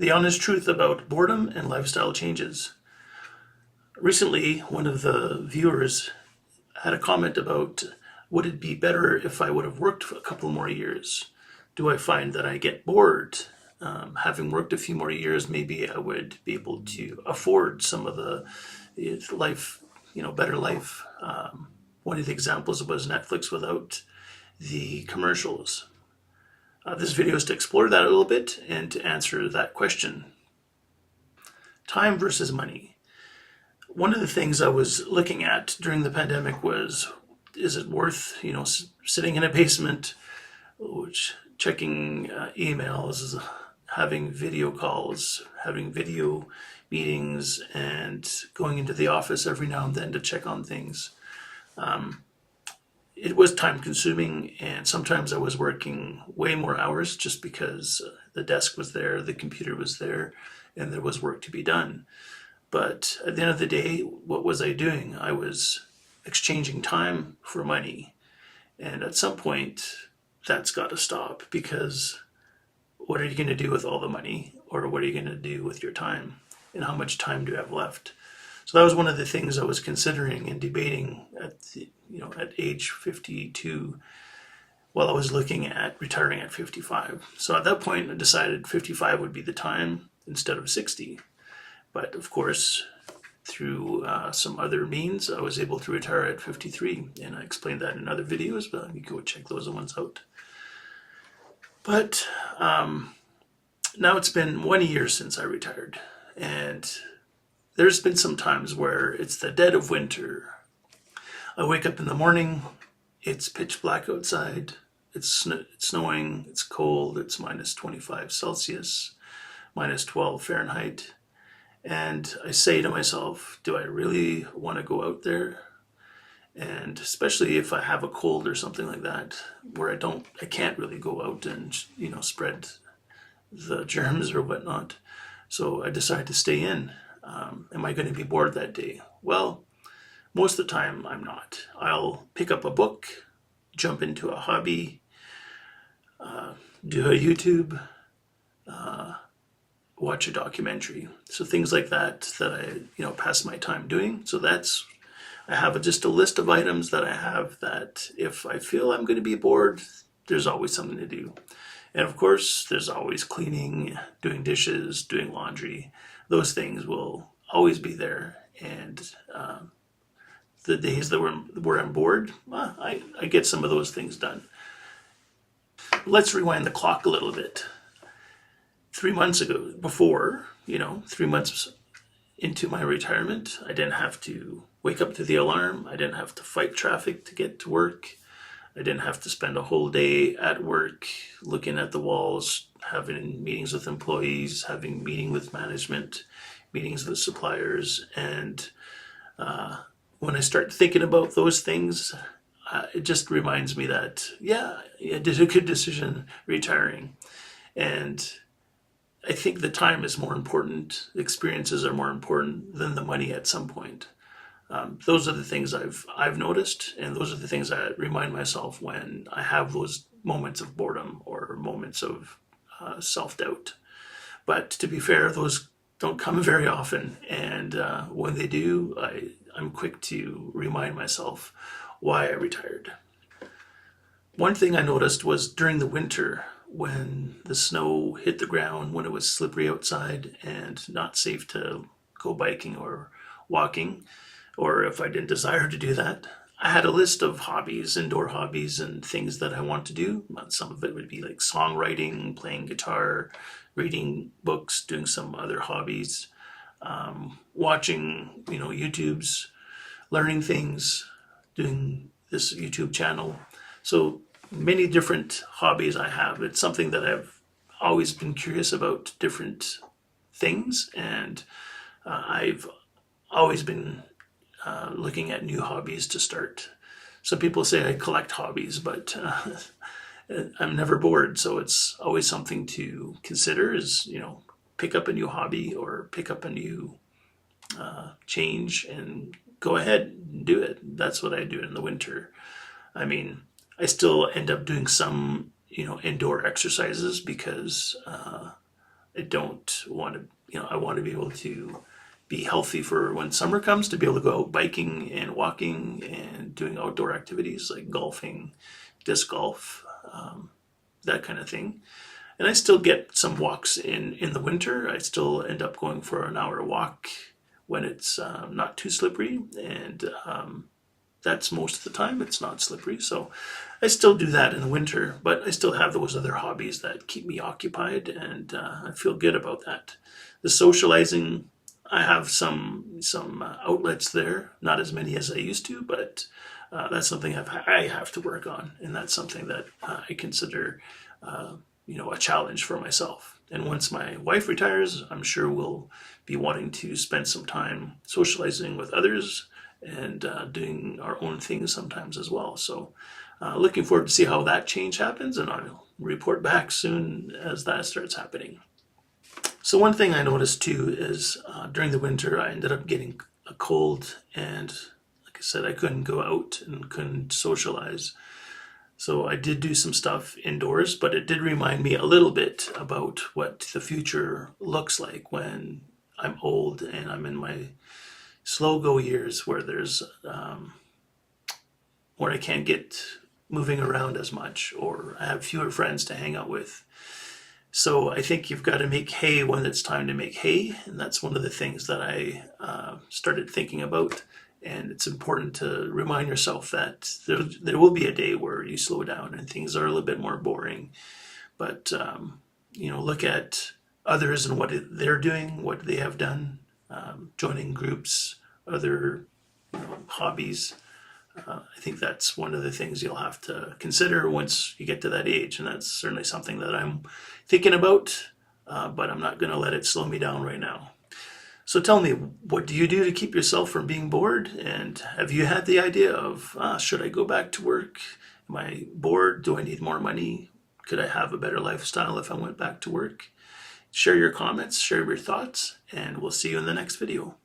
The honest truth about boredom and lifestyle changes. Recently, one of the viewers had a comment about, would it be better if I would have worked for a couple more years? Do I find that I get bored? Having worked a few more years, maybe I would be able to afford some of the life, better life. One of the examples was Netflix without the commercials. This video is to explore that a little bit and to answer that question. Time versus money. One of the things I was looking at during the pandemic was, is it worth, sitting in a basement, checking emails, having video calls, having video meetings, and going into the office every now and then to check on things. It was time consuming, and sometimes I was working way more hours just because the desk was there, the computer was there, and there was work to be done. But at the end of the day, what was I doing? I was exchanging time for money. And at some point, that's got to stop, because what are you going to do with all the money? Or what are you going to do with your time? And how much time do you have left? So that was one of the things I was considering and debating at age 52, while I was looking at retiring at 55. So at that point, I decided 55 would be the time instead of 60. But of course, through some other means, I was able to retire at 53. And I explained that in other videos, but you can go check those ones out. But now it's been 1 year since I retired. And there's been some times where it's the dead of winter. I wake up in the morning, it's pitch black outside, it's snowing, it's cold, it's minus 25 Celsius, minus 12 Fahrenheit. And I say to myself, do I really want to go out there? And especially if I have a cold or something like that, where I can't really go out and, spread the germs or whatnot. So I decide to stay in. Am I going to be bored that day? Well, most of the time I'm not. I'll pick up a book, jump into a hobby, do a YouTube, watch a documentary. So things like that I, pass my time doing. So I have just a list of items that I have that if I feel I'm going to be bored, there's always something to do. And of course, there's always cleaning, doing dishes, doing laundry. Those things will always be there. And the days where I'm bored, I get some of those things done. Let's rewind the clock a little bit. 3 months ago, 3 months into my retirement, I didn't have to wake up to the alarm. I didn't have to fight traffic to get to work. I didn't have to spend a whole day at work looking at the walls, having meetings with employees, having meetings with management, meetings with suppliers. And when I start thinking about those things, it just reminds me that, I did a good decision retiring. And I think the time is more important, experiences are more important than the money at some point. Those are the things I've noticed, and those are the things I remind myself when I have those moments of boredom or moments of self-doubt. But to be fair, those don't come very often, and when they do, I'm quick to remind myself why I retired. One thing I noticed was during the winter, when the snow hit the ground, when it was slippery outside and not safe to go biking or walking, or if I didn't desire to do that, I had a list of hobbies, indoor hobbies, and things that I want to do. Some of it would be like songwriting, playing guitar, reading books, doing some other hobbies, watching, YouTubes, learning things, doing this YouTube channel. So many different hobbies I have. It's something that I've always been curious about, different things, and I've always been looking at new hobbies to start. Some people say I collect hobbies, but I'm never bored, so it's always something to consider is, pick up a new hobby or pick up a new change and go ahead and do it. That's what I do in the winter. I mean, I still end up doing some, indoor exercises because I don't want to, I want to be able to be healthy for when summer comes, to be able to go out biking and walking and doing outdoor activities like golfing, disc golf, that kind of thing. And I still get some walks in the winter. I still end up going for an hour walk when it's not too slippery, and that's most of the time. It's not slippery, so I still do that in the winter. But I still have those other hobbies that keep me occupied, and I feel good about that. The socializing, I have some outlets there, not as many as I used to, but that's something I have to work on, and that's something that I consider a challenge for myself. And once my wife retires, I'm sure we'll be wanting to spend some time socializing with others and doing our own things sometimes as well. So looking forward to see how that change happens, and I'll report back soon as that starts happening. So one thing I noticed too is during the winter I ended up getting a cold, and like I said, I couldn't go out and couldn't socialize. So I did do some stuff indoors, but it did remind me a little bit about what the future looks like when I'm old and I'm in my slow go years, where there's where I can't get moving around as much, or I have fewer friends to hang out with. So I think you've got to make hay when it's time to make hay, and that's one of the things that I started thinking about. And it's important to remind yourself that there will be a day where you slow down and things are a little bit more boring. But, look at others and what they're doing, what they have done, joining groups, other hobbies. I think that's one of the things you'll have to consider once you get to that age. And that's certainly something that I'm thinking about, but I'm not going to let it slow me down right now. So tell me, what do you do to keep yourself from being bored? And have you had the idea of, should I go back to work? Am I bored? Do I need more money? Could I have a better lifestyle if I went back to work? Share your comments, share your thoughts, and we'll see you in the next video.